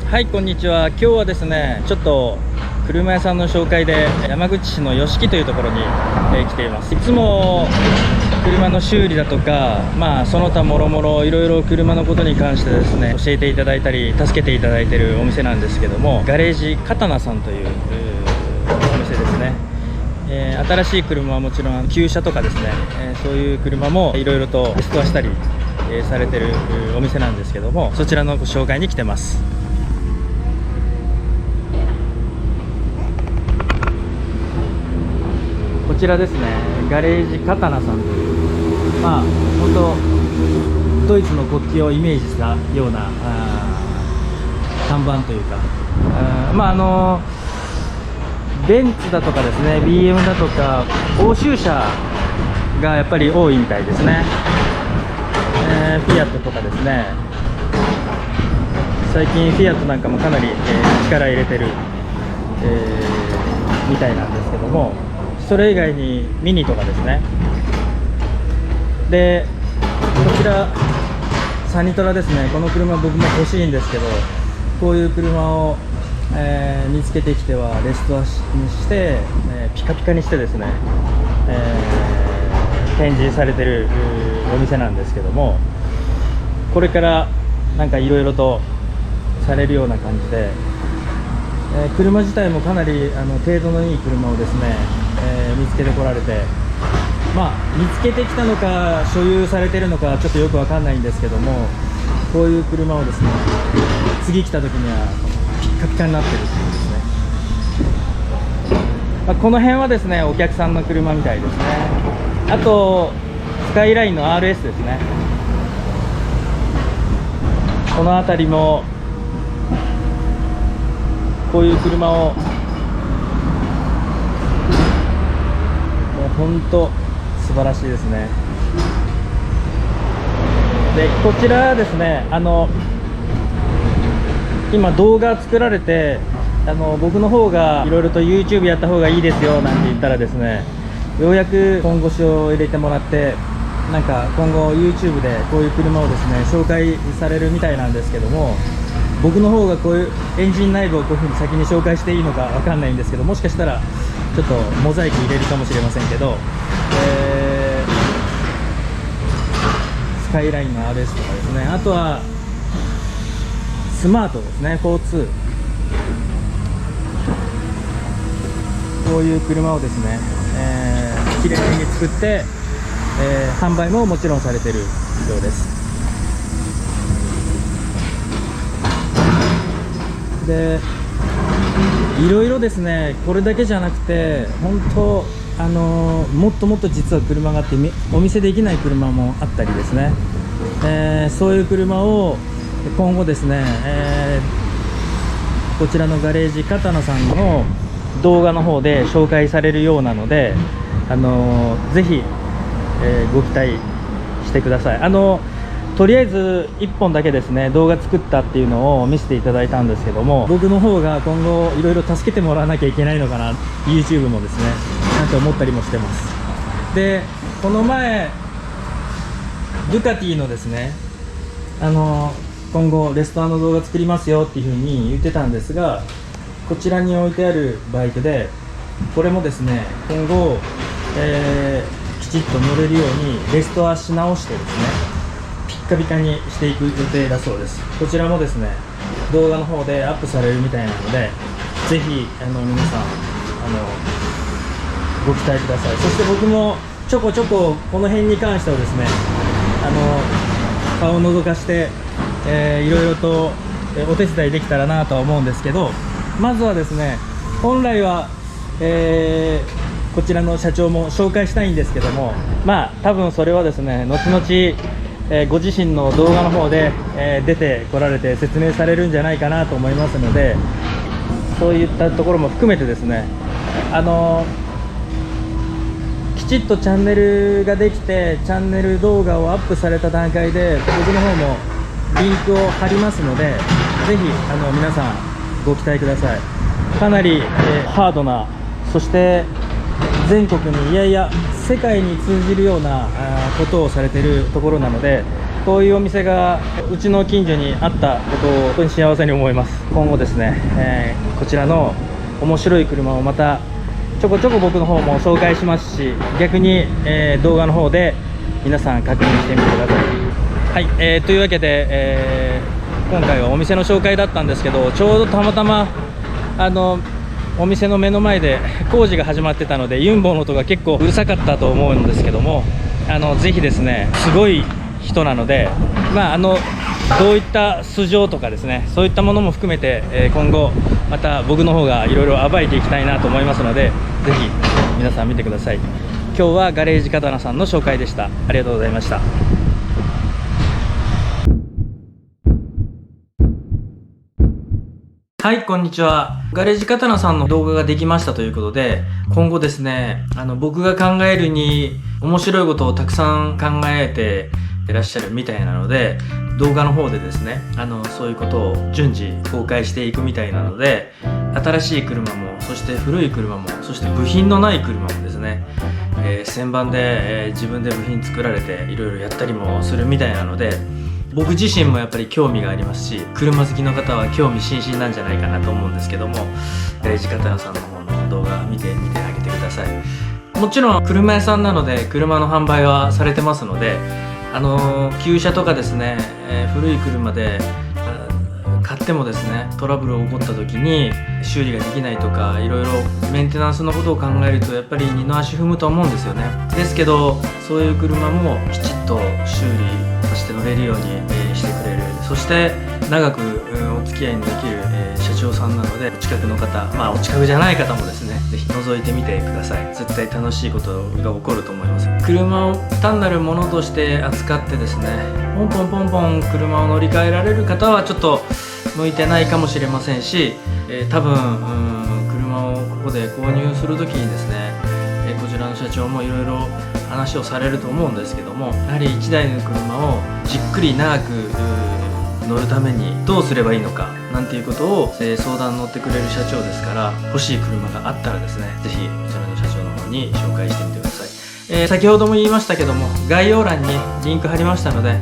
はい、こんにちは。今日はですね、ちょっと車屋さんの紹介で山口市の吉木というところに、来ています。いつも車の修理だとか、その他もろもろいろいろ車のことに関してですね、教えていただいたり助けていただいているお店なんですけども、ガレージ刀さんというお店ですね。新しい車はもちろん旧車とかですね、そういう車もいろいろとテストしたり、されてるお店なんですけども、そちらのご紹介に来てます。こちらですね、ガレージ刀さんという、本当ドイツの国旗をイメージしたような看板というか、ベンツだとかですね、 BM だとか欧州車がやっぱり多いみたいですね。フィアットとかですね、最近フィアットなんかもかなり、力入れてる、みたいなんですけども、それ以外にミニとかですね。でこちらサニトラですね。この車僕も欲しいんですけど、こういう車を、見つけてきてはレストアにして、ピカピカにしてですね、展示されてるお店なんですけども、これからなんかいろいろとされるような感じで、車自体もかなり程度のいい車をですね、見つけてこられて、見つけてきたのか所有されてるのかちょっとよくわかんないんですけども、こういう車をですね、次来た時にはピッカピカになってるっていうですね。この辺はですね、お客さんの車みたいですね。あとスカイラインの RS ですね。この辺りもこういう車を本当素晴らしいですね。でこちらですね、今動画作られて、僕の方がいろいろと YouTube やった方がいいですよなんて言ったらですね、ようやく本腰を入れてもらって、なんか今後 YouTube でこういう車をですね紹介されるみたいなんですけども、僕の方がこういうエンジン内部をこういう風に先に紹介していいのかわかんないんですけど、もしかしたらちょっとモザイク入れるかもしれませんけど、スカイラインの RS とかですね、あとはスマートですね、42、こういう車をですね、綺麗に作って、販売ももちろんされているようです。でいろいろですね、これだけじゃなくて本当もっともっと実は車があって、お見せできない車もあったりですね、そういう車を今後ですね、こちらのガレージ刀さんの動画の方で紹介されるようなので、ぜひ、ご期待してください。とりあえず1本だけですね動画作ったっていうのを見せていただいたんですけども、僕の方が今後いろいろ助けてもらわなきゃいけないのかな、 YouTube もですねなんて思ったりもしてます。でこの前ドゥカティのですね、今後レストアの動画作りますよっていうふうに言ってたんですが、こちらに置いてあるバイクでこれもですね今後、きちっと乗れるようにレストアし直してですね、ピッカピカにしていく予定だそうです。こちらもですね動画の方でアップされるみたいなので、ぜひ皆さんご期待ください。そして僕もちょこちょここの辺に関してはですね、顔を覗かして、いろいろとお手伝いできたらなとは思うんですけど、まずはですね本来は、こちらの社長も紹介したいんですけども、多分それはですね後々ご自身の動画の方で、出てこられて説明されるんじゃないかなと思いますので、そういったところも含めてですね、きちっとチャンネルができてチャンネル動画をアップされた段階で僕の方もリンクを貼りますので、ぜひ皆さんご期待ください。かなり、ハードな、そして全国にいやいや世界に通じるようなことをされているところなので、こういうお店がうちの近所にあったことを本当に幸せに思います。今後ですね、こちらの面白い車をまたちょこちょこ僕の方も紹介しますし、逆に、動画の方で皆さん確認してみてください。はい、というわけで、今回はお店の紹介だったんですけど、ちょうどたまたまお店の目の前で工事が始まってたので、ユンボの音が結構うるさかったと思うんですけども、ぜひですね、すごい人なので、どういった素性とかですね、そういったものも含めて、今後また僕の方がいろいろ暴いていきたいなと思いますので、ぜひ皆さん見てください。今日はガレージ刀さんの紹介でした。ありがとうございました。はい、こんにちは。ガレージ刀さんの動画ができましたということで、今後ですね、僕が考えるに面白いことをたくさん考えていらっしゃるみたいなので、動画の方でですね、そういうことを順次公開していくみたいなので、新しい車も、そして古い車も、そして部品のない車もですね、旋盤で、自分で部品作られていろいろやったりもするみたいなので、僕自身もやっぱり興味がありますし、車好きの方は興味津々なんじゃないかなと思うんですけども、ガレージ刀さんの方の動画見てあげてください。もちろん車屋さんなので車の販売はされてますので、旧車とかですね、古い車で買ってもですね、トラブルが起こった時に修理ができないとか、いろいろメンテナンスのことを考えるとやっぱり二の足踏むと思うんですよね。ですけど、そういう車もきちっと修理して乗れるようにしてくれる、そして長くお付き合いのできる社長さんなので、お近くの方、お近くじゃない方もですね、ぜひ覗いてみてください。絶対楽しいことが起こると思います。車を単なるものとして扱ってですね、ポンポンポンポン車を乗り換えられる方はちょっと向いてないかもしれませんし、多分車をここで購入する時にですね、こちらの社長もいろいろ話をされると思うんですけども、やはり1台の車をじっくり長く乗るためにどうすればいいのかなんていうことを相談に乗ってくれる社長ですから、欲しい車があったらですね、ぜひこちらの社長の方に紹介してみてください。先ほども言いましたけども、概要欄にリンク貼りましたので、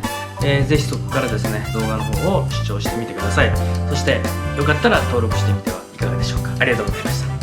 ぜひそこからですね、動画の方を視聴してみてください。そしてよかったら登録してみてはいかがでしょうか。ありがとうございました。